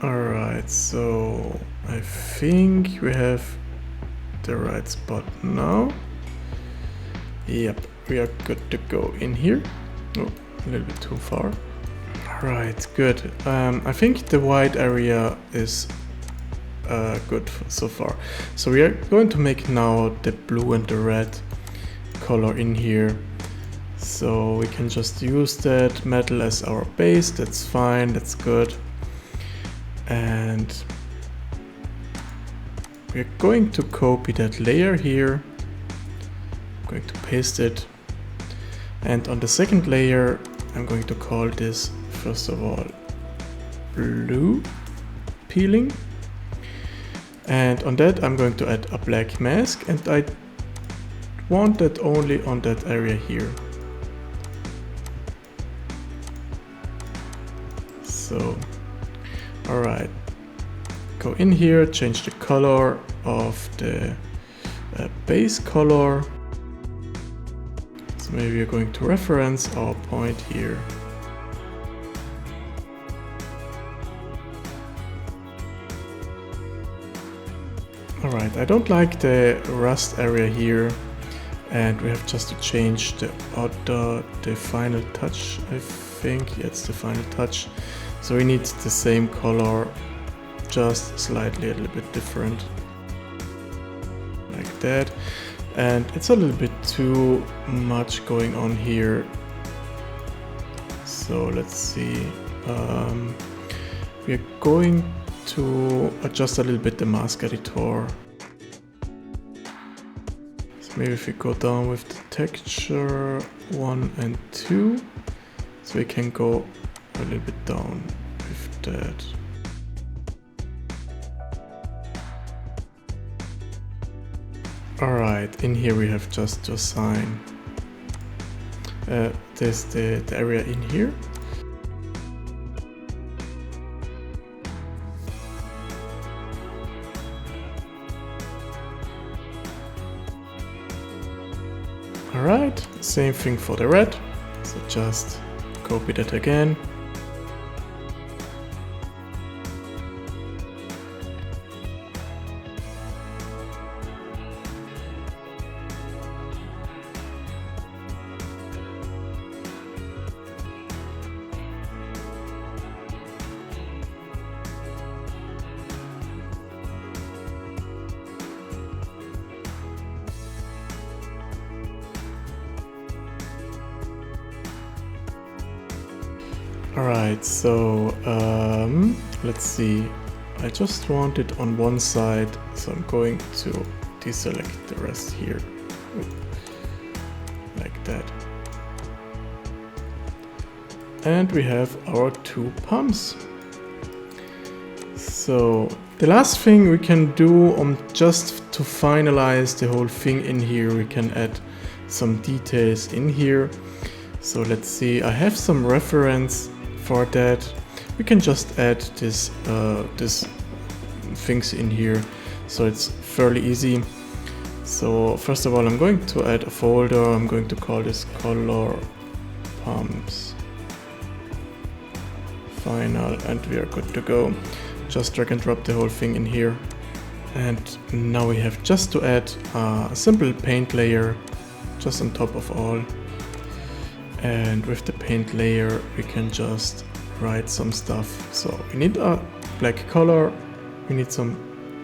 Alright, so I think we have the right spot now. Yep, we are good to go in here. Oh, a little bit too far. Alright, good. I think the white area is good so far. So we are going to make now the blue and the red color in here. So we can just use that metal as our base. That's fine, that's good. And we're going to copy that layer here. I'm going to paste it. And on the second layer, I'm going to call this, first of all, blue peeling. And on that, I'm going to add a black mask, and I want that only on that area here. So, alright, go in here, change the color of the base color. So maybe we're going to reference our point here. Alright, I don't like the rust area here, and we have just to change the final touch, I think. Yeah, it's the final touch. So we need the same color, just slightly a little bit different, like that. And it's a little bit too much going on here. So let's see, we're going to adjust a little bit the mask editor. So maybe if we go down with the texture 1 and 2, so we can go a little bit down with that. Alright, in here we have just to assign there's the area in here. Alright, same thing for the red, so just copy that again. Alright, so let's see. I just want it on one side, so I'm going to deselect the rest here. Like that. And we have our two pumps. So the last thing we can do just to finalize the whole thing in here, we can add some details in here. So let's see, I have some reference for that. We can just add this things in here, so it's fairly easy. So first of all, I'm going to add a folder. I'm going to call this color pumps final, and we are good to go. Just drag and drop the whole thing in here, and now we have just to add a simple paint layer just on top of all. And with the paint layer, we can just write some stuff. So we need a black color, we need some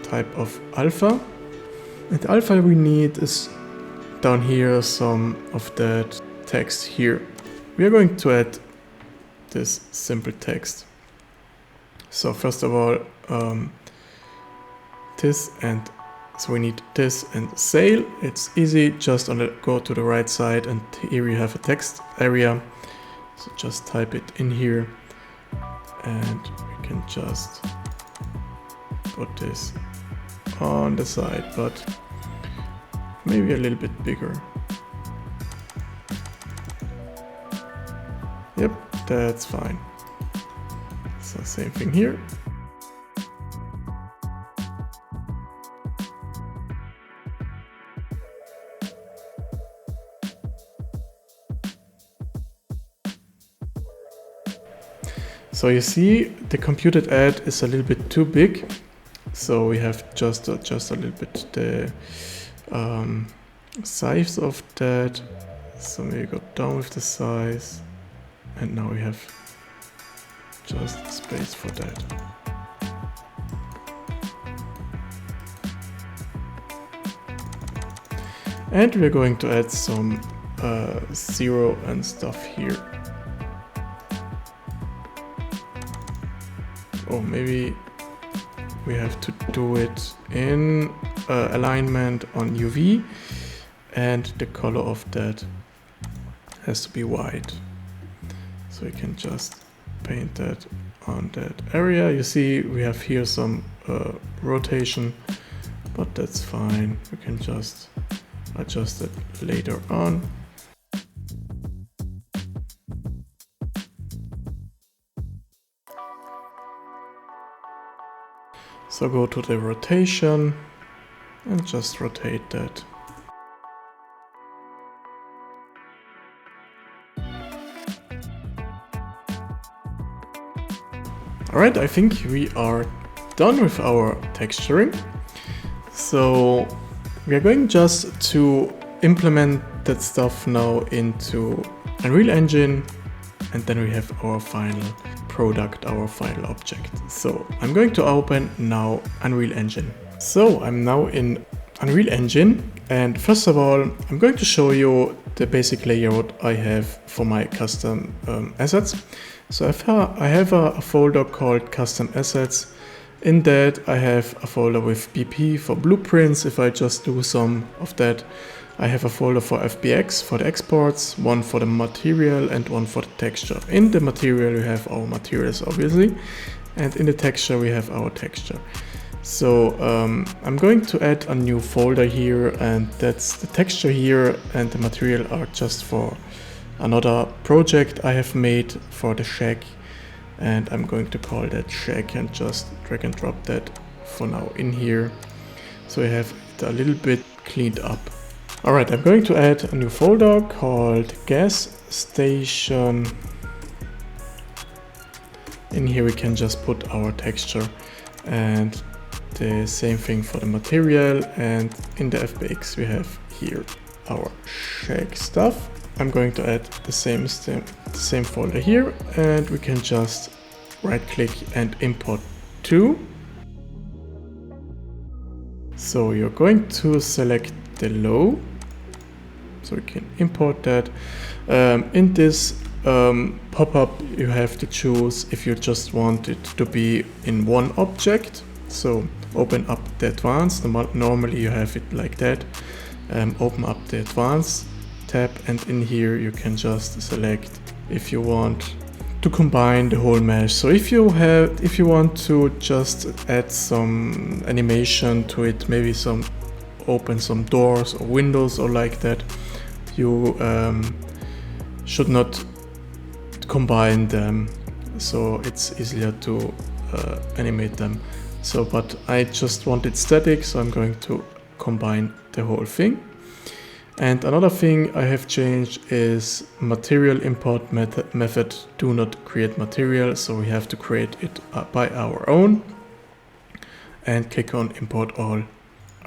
type of alpha. And the alpha we need is down here, some of that text here. We are going to add this simple text. So first of all, this, and so we need this and sale. It's easy, just go to the right side, and here we have a text area. So just type it in here, and we can just put this on the side, but maybe a little bit bigger. Yep, that's fine. So same thing here. So you see the computed add is a little bit too big. So we have just adjust a little bit the size of that. So maybe go down with the size. And now we have just space for that. And we're going to add some zero and stuff here. Or maybe we have to do it in alignment on UV, and the color of that has to be white. So we can just paint that on that area. You see we have here some rotation, but that's fine. We can just adjust it later on. So go to the rotation and just rotate that. Alright, I think we are done with our texturing. So we are going just to implement that stuff now into Unreal Engine, and then we have our final product, our final object. So I'm going to open now Unreal Engine. So I'm now in Unreal Engine, and first of all I'm going to show you the basic layout I have for my custom assets. So I have a folder called Custom Assets. In that I have a folder with BP for blueprints. If I just do some of that, I have a folder for FBX for the exports, one for the material and one for the texture. In the material we have our materials obviously, and in the texture we have our texture. So I'm going to add a new folder here, and that's the texture here, and the material are just for another project I have made for the shack. And I'm going to call that shack and just drag and drop that for now in here. So I have it a little bit cleaned up. Alright, I'm going to add a new folder called gas station. In here we can just put our texture, and the same thing for the material, and in the FBX we have here our shack stuff. I'm going to add the same folder here, and we can just right click and import to. So you're going to select the low, so we can import that. In this pop-up you have to choose if you just want it to be in one object. So open up the advanced, normally you have it like that. Open up the advanced tab, and in here you can just select if you want to combine the whole mesh. So if you want to just add some animation to it, maybe open some doors or windows or like that, you should not combine them, so it's easier to animate them. So but I just want it static, so I'm going to combine the whole thing. And another thing I have changed is material import method do not create material, so we have to create it by our own, and click on import all.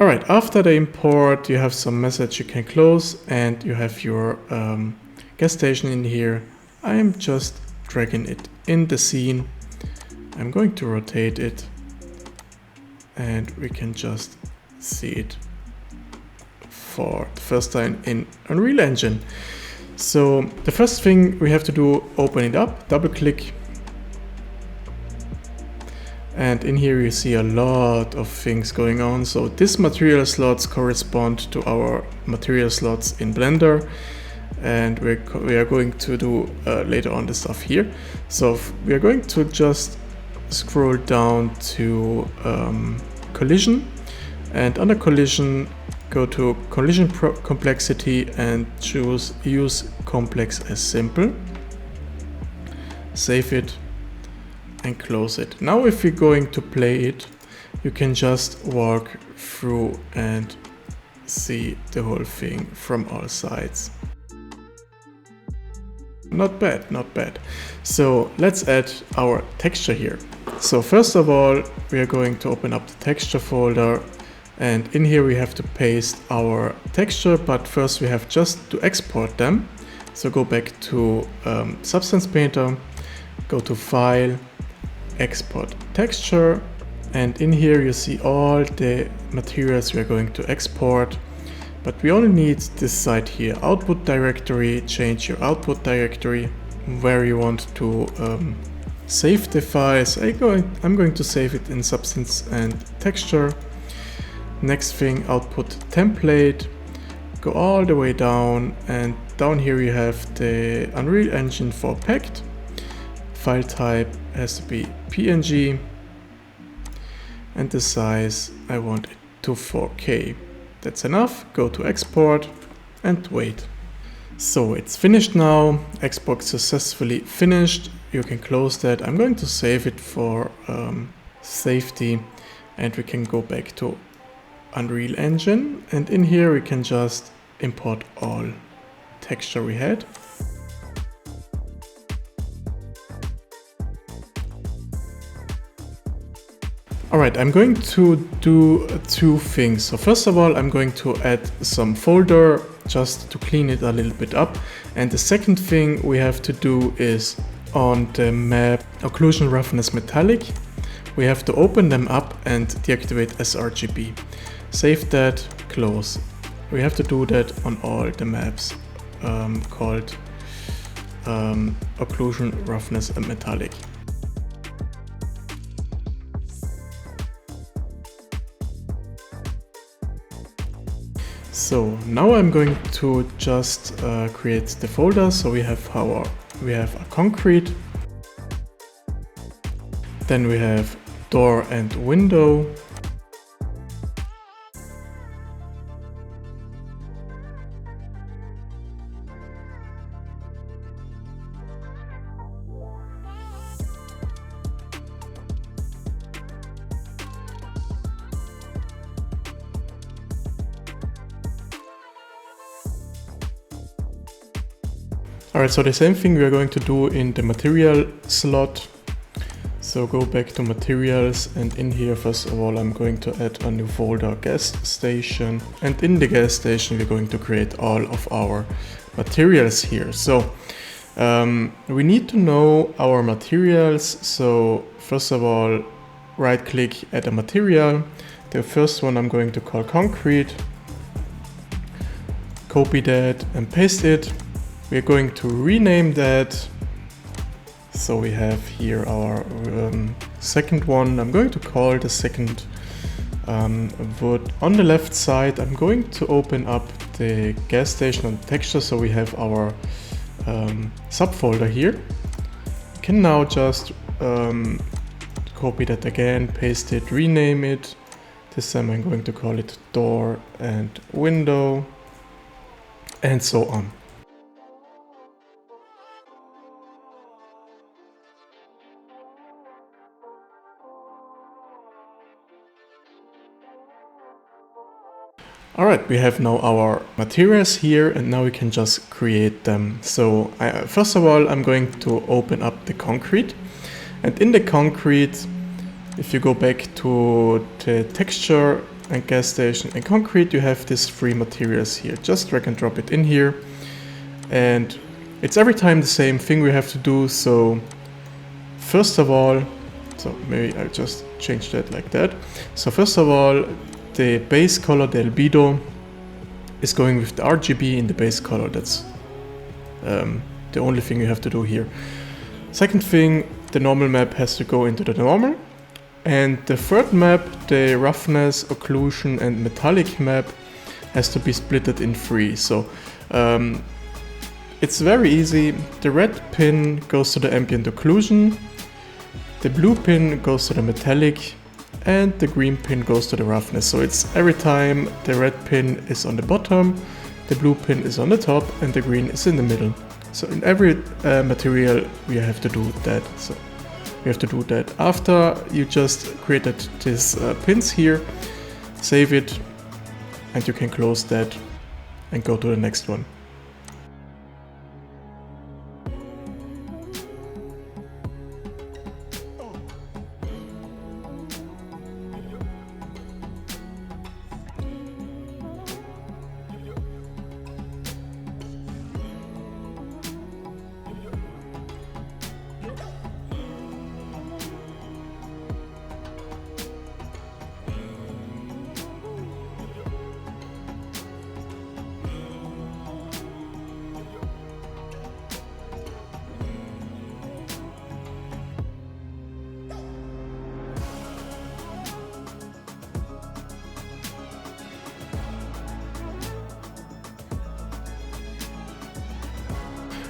Alright, after the import you have some message you can close, and you have your gas station in here. I am just dragging it in the scene. I'm going to rotate it, and we can just see it for the first time in Unreal Engine. So the first thing we have to do, open it up, double click, and in here you see a lot of things going on. So these material slots correspond to our material slots in Blender, and we are going to do later on the stuff here. So we are going to just scroll down to collision, and under collision go to collision complexity and choose use complex as simple. Save it and close it. Now if we're going to play it, you can just walk through and see the whole thing from all sides. Not bad, not bad. So let's add our texture here. So first of all, we are going to open up the texture folder, and in here we have to paste our texture, but first we have just to export them. So go back to Substance Painter, go to File, Export Texture, and in here you see all the materials we are going to export. But we only need this side here, output directory. Change your output directory where you want to save the files. I'm going to save it in Substance and Texture. Next thing, output template. Go all the way down, and down here you have the Unreal Engine 4 packed. File type has to be PNG, and the size I want it to 4K. That's enough. Go to export and wait. So it's finished now. Export successfully finished. You can close that. I'm going to save it for safety, and we can go back to Unreal Engine, and in here we can just import all texture we had. Alright, I'm going to do two things. So first of all, I'm going to add some folder just to clean it a little bit up. And the second thing we have to do is on the map Occlusion Roughness Metallic, we have to open them up and deactivate sRGB. Save that, close. We have to do that on all the maps called Occlusion Roughness Metallic. So now I'm going to just create the folder. So we have a concrete, then we have door and window, Alright, so the same thing we are going to do in the material slot. So go back to materials, and in here first of all I'm going to add a new folder, gas station, and in the gas station we're going to create all of our materials here. So we need to know our materials. So first of all, right click, add a material. The first one I'm going to call concrete. Copy that and paste it. We're going to rename that. So we have here our second one. I'm going to call the second wood. On the left side, I'm going to open up the gas station on texture. So we have our subfolder here. You can now just copy that again, paste it, rename it. This time I'm going to call it door and window, and so on. Alright, we have now our materials here, and now we can just create them. So first of all, I'm going to open up the concrete, and in the concrete, if you go back to the texture and gas station and concrete, you have these three materials here. Just drag and drop it in here, and it's every time the same thing we have to do. So first of all, so maybe I'll just change that like that. So first of all, the base color, the albedo, is going with the RGB in the base color. That's the only thing you have to do here. Second thing, the normal map has to go into the normal. And the third map, the roughness, occlusion and metallic map, has to be splitted in three. So it's very easy. The red pin goes to the ambient occlusion, the blue pin goes to the metallic, and the green pin goes to the roughness. So it's every time the red pin is on the bottom, the blue pin is on the top, and the green is in the middle. So in every material we have to do that. So we have to do that. After you just created these pins here, save it, and you can close that and go to the next one.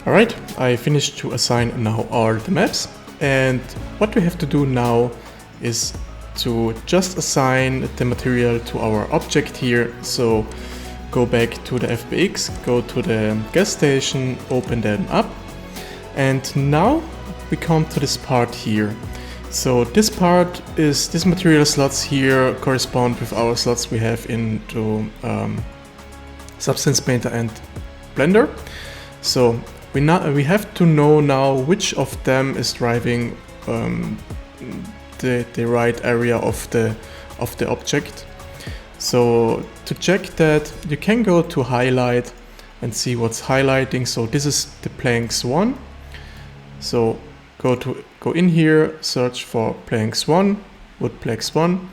Alright, I finished to assign now all the maps, and what we have to do now is to just assign the material to our object here. So go back to the FBX, go to the gas station, open them up, and now we come to this part here. So this part is, this material slots here correspond with our slots we have into Substance Painter and Blender. So we have to know now which of them is driving the right area of the object. So to check that, you can go to highlight and see what's highlighting. So this is the planks 1. So go in here, search for planks 1, wood planks 1,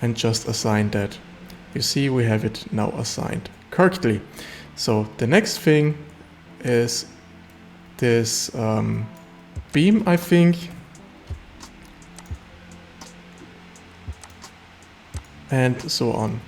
and just assign that. You see we have it now assigned correctly. So the next thing is this beam, I think, and so on.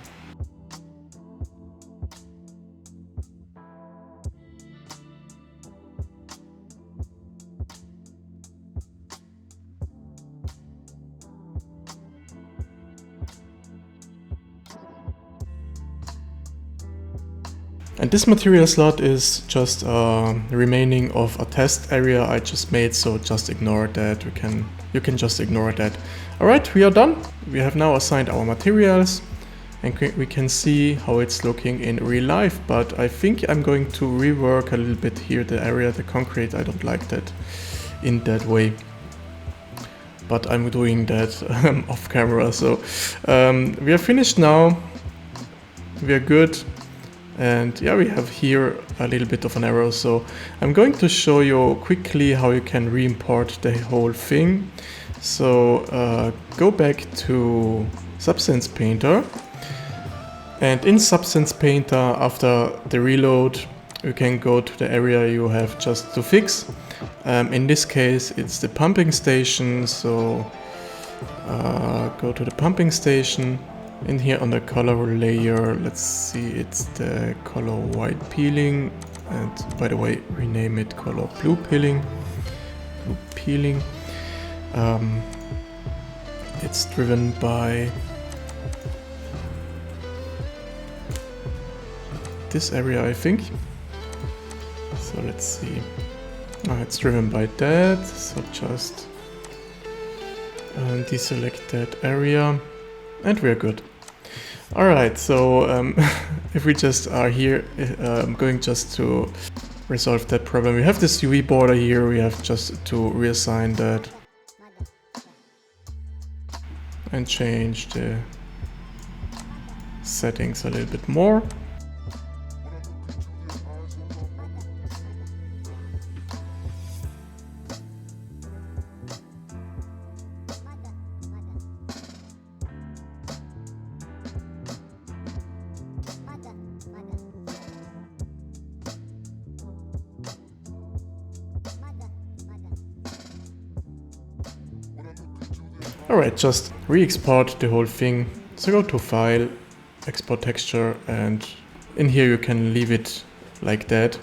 And this material slot is just remaining of a test area I just made, so just ignore that. You can just ignore that. Alright, we are done. We have now assigned our materials, and we can see how it's looking in real life, but I think I'm going to rework a little bit here the area, the concrete. I don't like that in that way, but I'm doing that off camera. So we are finished now. We are good. And yeah, we have here a little bit of an error, so I'm going to show you quickly how you can re-import the whole thing. So go back to Substance Painter, and in Substance Painter, after the reload, you can go to the area you have just to fix. In this case, it's the pumping station, so go to the pumping station. In here on the color layer, let's see, it's the color white peeling, and by the way, rename it color blue peeling. It's driven by this area, I think. So let's see. It's driven by that, so just deselect that area, and we're good. Alright, so if we just are here, I'm going just to resolve that problem. We have this UV border here, we have just to reassign that and change the settings a little bit more. Alright, just re-export the whole thing. So go to File, Export Texture, and in here you can leave it like that.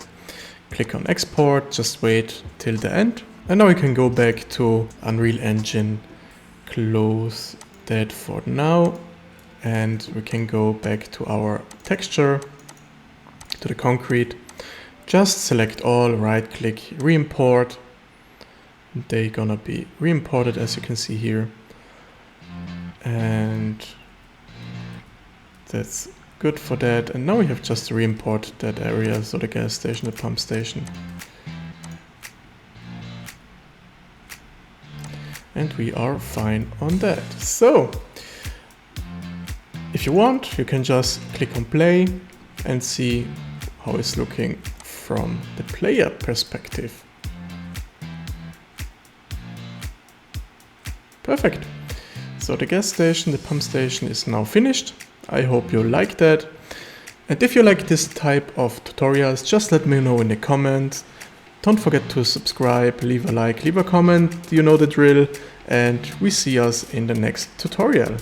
Click on Export, just wait till the end. And now we can go back to Unreal Engine, close that for now, and we can go back to our texture, to the concrete. Just select all, right click, re-import. They're gonna be re-imported, as you can see here. And that's good for that. And now we have just to re-import that area, so the gas station, the pump station. And we are fine on that. So if you want, you can just click on play and see how it's looking from the player perspective. Perfect. So the gas station, the pump station is now finished. I hope you like that. And if you like this type of tutorials, just let me know in the comments. Don't forget to subscribe, leave a like, leave a comment, you know the drill, and we see us in the next tutorial.